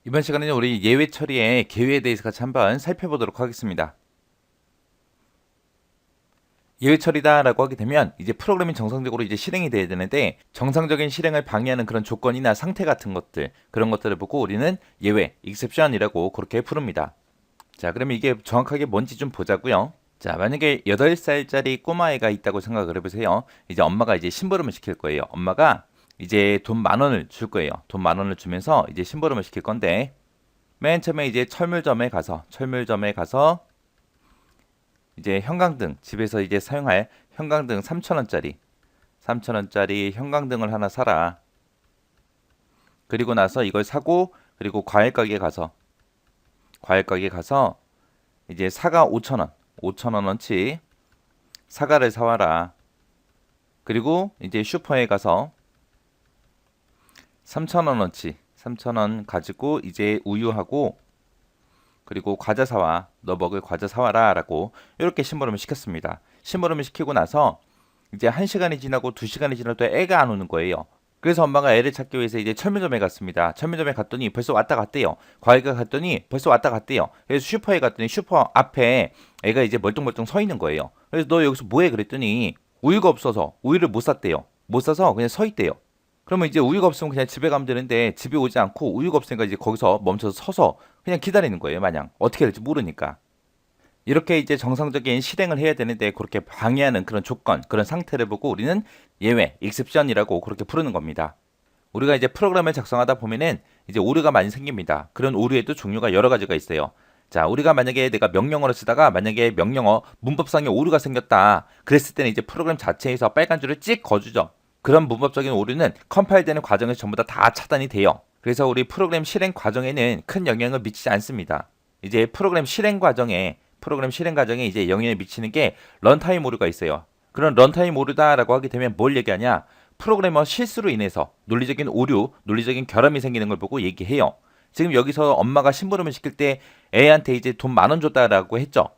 이번 시간에는 우리 예외 처리의 개요에 대해서 같이 한번 살펴보도록 하겠습니다. 예외 처리다라고 하게 되면 이제 프로그램이 정상적으로 이제 실행이 돼야 되는데 정상적인 실행을 방해하는 그런 조건이나 상태 같은 것들 그런 것들을 보고 우리는 예외, exception이라고 그렇게 부릅니다. 자, 그러면 이게 정확하게 뭔지 좀 보자고요. 자, 만약에 8살짜리 꼬마애가 있다고 생각을 해보세요. 이제 엄마가 이제 심부름을 시킬 거예요. 엄마가 이제 돈 10,000원을 줄 거예요. 돈 10,000원을 주면서 이제 심부름을 시킬 건데 맨 처음에 이제 철물점에 가서 이제 형광등 집에서 이제 사용할 형광등 3,000원짜리 형광등을 하나 사라. 그리고 나서 이걸 사고 그리고 과일 가게 가서 이제 사과 5,000원어치 사과를 사와라. 그리고 이제 슈퍼에 가서 3,000원어치 3,000원 가지고 이제 우유하고 그리고 과자 사와. 너 먹을 과자 사와라 라고 이렇게 심부름을 시켰습니다. 심부름을 시키고 나서 이제 1시간이 지나고 2시간이 지나도 애가 안 오는 거예요. 그래서 엄마가 애를 찾기 위해서 이제 철물점에 갔습니다. 철물점에 갔더니 벌써 왔다 갔대요. 과일가 갔더니 벌써 왔다 갔대요. 그래서 슈퍼에 갔더니 슈퍼 앞에 애가 이제 멀뚱멀뚱 서 있는 거예요. 그래서 너 여기서 뭐해 그랬더니 우유가 없어서 우유를 못 샀대요. 못 사서 그냥 서 있대요. 그러면 이제 우유가 없으면 그냥 집에 가면 되는데 집에 오지 않고 우유가 없으니까 이제 거기서 멈춰서 서서 그냥 기다리는 거예요. 마냥 어떻게 될지 모르니까. 이렇게 이제 정상적인 실행을 해야 되는데 그렇게 방해하는 그런 조건, 그런 상태를 보고 우리는 예외, exception이라고 그렇게 부르는 겁니다. 우리가 이제 프로그램을 작성하다 보면은 이제 오류가 많이 생깁니다. 그런 오류에도 종류가 여러 가지가 있어요. 자, 우리가 만약에 내가 명령어를 쓰다가 만약에 명령어 문법상의 오류가 생겼다. 그랬을 때는 이제 프로그램 자체에서 빨간 줄을 찍 거주죠. 그런 문법적인 오류는 컴파일되는 과정에서 전부 다 차단이 돼요. 그래서 우리 프로그램 실행 과정에는 큰 영향을 미치지 않습니다. 이제 프로그램 실행 과정에 이제 영향을 미치는 게 런타임 오류가 있어요. 그런 런타임 오류다라고 하게 되면 뭘 얘기하냐? 프로그래머 실수로 인해서 논리적인 오류, 논리적인 결함이 생기는 걸 보고 얘기해요. 지금 여기서 엄마가 심부름을 시킬 때 애한테 이제 돈 10,000원 줬다라고 했죠.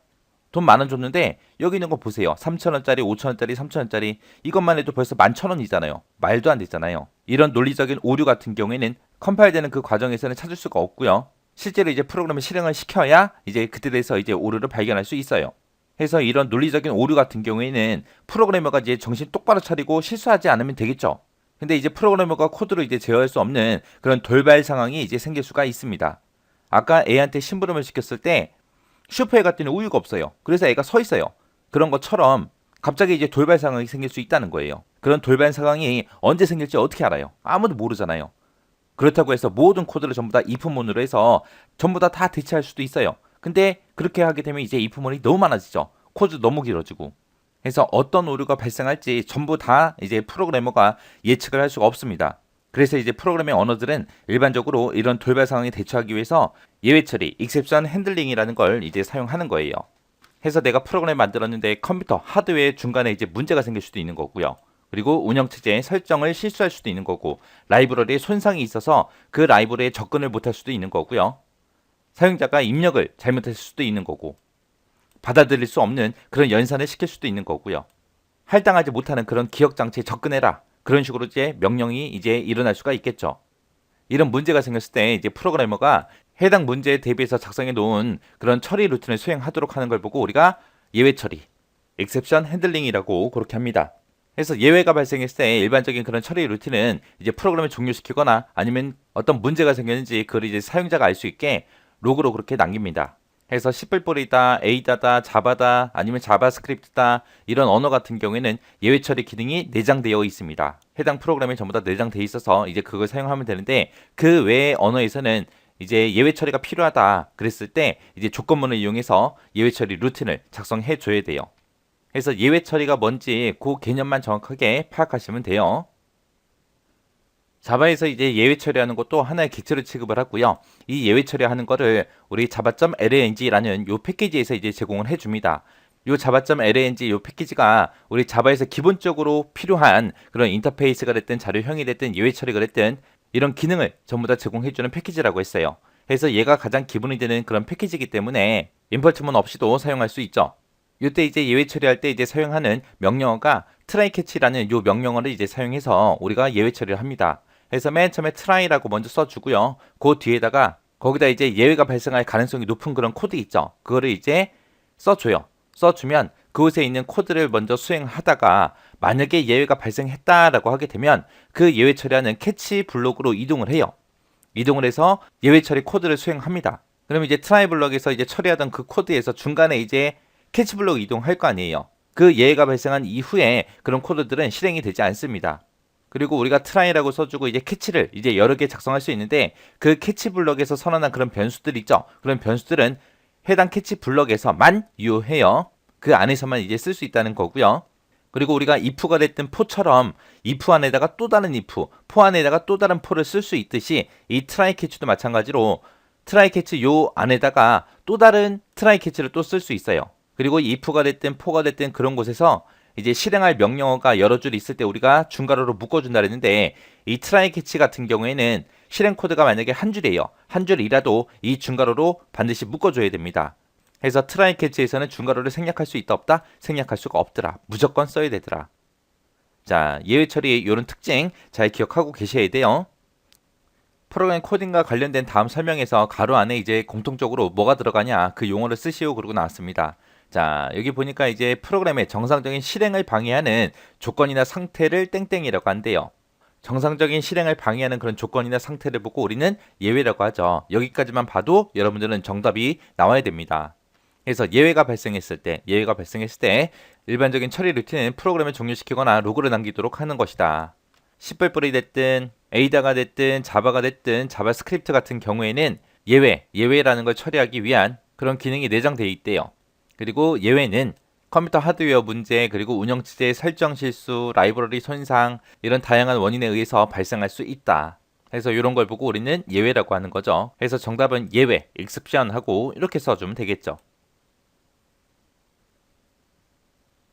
돈 10,000원 줬는데 여기 있는 거 보세요. 3,000원짜리, 5,000원짜리, 3,000원짜리 이것만 해도 벌써 11,000원이잖아요. 말도 안 되잖아요. 이런 논리적인 오류 같은 경우에는 컴파일되는 그 과정에서는 찾을 수가 없고요. 실제로 이제 프로그램을 실행을 시켜야 이제 그때 돼서 이제 오류를 발견할 수 있어요. 그래서 이런 논리적인 오류 같은 경우에는 프로그래머가 이제 정신 똑바로 차리고 실수하지 않으면 되겠죠. 근데 이제 프로그래머가 코드로 이제 제어할 수 없는 그런 돌발 상황이 이제 생길 수가 있습니다. 아까 애한테 심부름을 시켰을 때 슈퍼에 갔더니 우유가 없어요. 그래서 애가 서 있어요. 그런 것처럼 갑자기 이제 돌발 상황이 생길 수 있다는 거예요. 그런 돌발 상황이 언제 생길지 어떻게 알아요? 아무도 모르잖아요. 그렇다고 해서 모든 코드를 전부 다 if문으로 해서 전부 다 대체할 수도 있어요. 근데 그렇게 하게 되면 이제 if문이 너무 많아지죠. 코드 너무 길어지고. 그래서 어떤 오류가 발생할지 전부 다 이제 프로그래머가 예측을 할 수가 없습니다. 그래서 이제 프로그래밍 언어들은 일반적으로 이런 돌발 상황에 대처하기 위해서 예외 처리, exception handling이라는 걸 이제 사용하는 거예요. 해서 내가 프로그램 만들었는데 컴퓨터 하드웨어 중간에 이제 문제가 생길 수도 있는 거고요. 그리고 운영체제의 설정을 실수할 수도 있는 거고 라이브러리에 손상이 있어서 그 라이브러리에 접근을 못할 수도 있는 거고요. 사용자가 입력을 잘못했을 수도 있는 거고 받아들일 수 없는 그런 연산을 시킬 수도 있는 거고요. 할당하지 못하는 그런 기억 장치에 접근해라. 그런 식으로 이제 명령이 이제 일어날 수가 있겠죠. 이런 문제가 생겼을 때 이제 프로그래머가 해당 문제에 대비해서 작성해 놓은 그런 처리 루틴을 수행하도록 하는 걸 보고 우리가 예외 처리, exception handling이라고 그렇게 합니다. 그래서 예외가 발생했을 때 일반적인 그런 처리 루틴은 이제 프로그램을 종료시키거나 아니면 어떤 문제가 생겼는지 그걸 이제 사용자가 알 수 있게 로그로 그렇게 남깁니다. 해서 C++이다, A다다, 자바다, 아니면 자바스크립트다 이런 언어 같은 경우에는 예외 처리 기능이 내장되어 있습니다. 해당 프로그램에 전부 다 내장되어 있어서 이제 그걸 사용하면 되는데 그 외의 언어에서는 이제 예외 처리가 필요하다 그랬을 때 이제 조건문을 이용해서 예외 처리 루틴을 작성해 줘야 돼요. 그래서 예외 처리가 뭔지 그 개념만 정확하게 파악하시면 돼요. 자바에서 이제 예외 처리하는 것도 하나의 객체로 취급을 하고요. 이 예외 처리하는 거를 우리 java.lang라는 요 패키지에서 이제 제공을 해줍니다. 요 java.lang 요 패키지가 우리 자바에서 기본적으로 필요한 그런 인터페이스가 됐든 자료형이 됐든 예외 처리가 됐든 이런 기능을 전부 다 제공해주는 패키지라고 했어요. 그래서 얘가 가장 기본이 되는 그런 패키지이기 때문에 임포트문 없이도 사용할 수 있죠. 이때 이제 예외 처리할 때 이제 사용하는 명령어가 try catch라는 요 명령어를 이제 사용해서 우리가 예외 처리를 합니다. 그래서 맨 처음에 try라고 먼저 써주고요. 그 뒤에다가 거기다 이제 예외가 발생할 가능성이 높은 그런 코드 있죠. 그거를 이제 써줘요. 써주면 그곳에 있는 코드를 먼저 수행하다가 만약에 예외가 발생했다라고 하게 되면 그 예외 처리하는 캐치 블록으로 이동을 해요. 이동을 해서 예외 처리 코드를 수행합니다. 그럼 이제 트라이 블럭에서 이제 처리하던 그 코드에서 중간에 이제 캐치 블록 이동할 거 아니에요. 그 예외가 발생한 이후에 그런 코드들은 실행이 되지 않습니다. 그리고 우리가 트라이라고 써주고 이제 캐치를 이제 여러 개 작성할 수 있는데 그 캐치 블럭에서 선언한 그런 변수들 있죠. 그런 변수들은 해당 캐치 블럭에서만 유효해요. 그 안에서만 이제 쓸 수 있다는 거고요. 그리고 우리가 if가 됐든 for처럼 if 안에다가 또 다른 if, for 안에다가 또 다른 for를 쓸 수 있듯이 이 트라이 캐치도 마찬가지로 트라이 캐치 요 안에다가 또 다른 트라이 캐치를 또 쓸 수 있어요. 그리고 if가 됐든 for가 됐든 그런 곳에서 이제 실행할 명령어가 여러 줄 있을 때 우리가 중괄호로 묶어준다 그랬는데 이 트라이 캐치 같은 경우에는 실행 코드가 만약에 한 줄이에요. 한 줄이라도 이 중괄호로 반드시 묶어줘야 됩니다. 그래서 트라이 캐치에서는 중괄호를 생략할 수 있다 없다? 생략할 수가 없더라. 무조건 써야 되더라. 자, 예외 처리의 이런 특징 잘 기억하고 계셔야 돼요. 프로그램 코딩과 관련된 다음 설명에서 가로 안에 이제 공통적으로 뭐가 들어가냐 그 용어를 쓰시오 그러고 나왔습니다. 자, 여기 보니까 이제 프로그램의 정상적인 실행을 방해하는 조건이나 상태를 땡땡이라고 한대요. 정상적인 실행을 방해하는 그런 조건이나 상태를 보고 우리는 예외라고 하죠. 여기까지만 봐도 여러분들은 정답이 나와야 됩니다. 그래서 예외가 발생했을 때 일반적인 처리 루틴은 프로그램을 종료시키거나 로그를 남기도록 하는 것이다. C++이 됐든 에이다가 됐든 자바가 됐든 자바스크립트 같은 경우에는 예외라는 걸 처리하기 위한 그런 기능이 내장되어 있대요. 그리고 예외는 컴퓨터 하드웨어 문제, 그리고 운영체제 설정 실수, 라이브러리 손상 이런 다양한 원인에 의해서 발생할 수 있다. 그래서 이런 걸 보고 우리는 예외라고 하는 거죠. 그래서 정답은 예외, exception 하고 이렇게 써주면 되겠죠.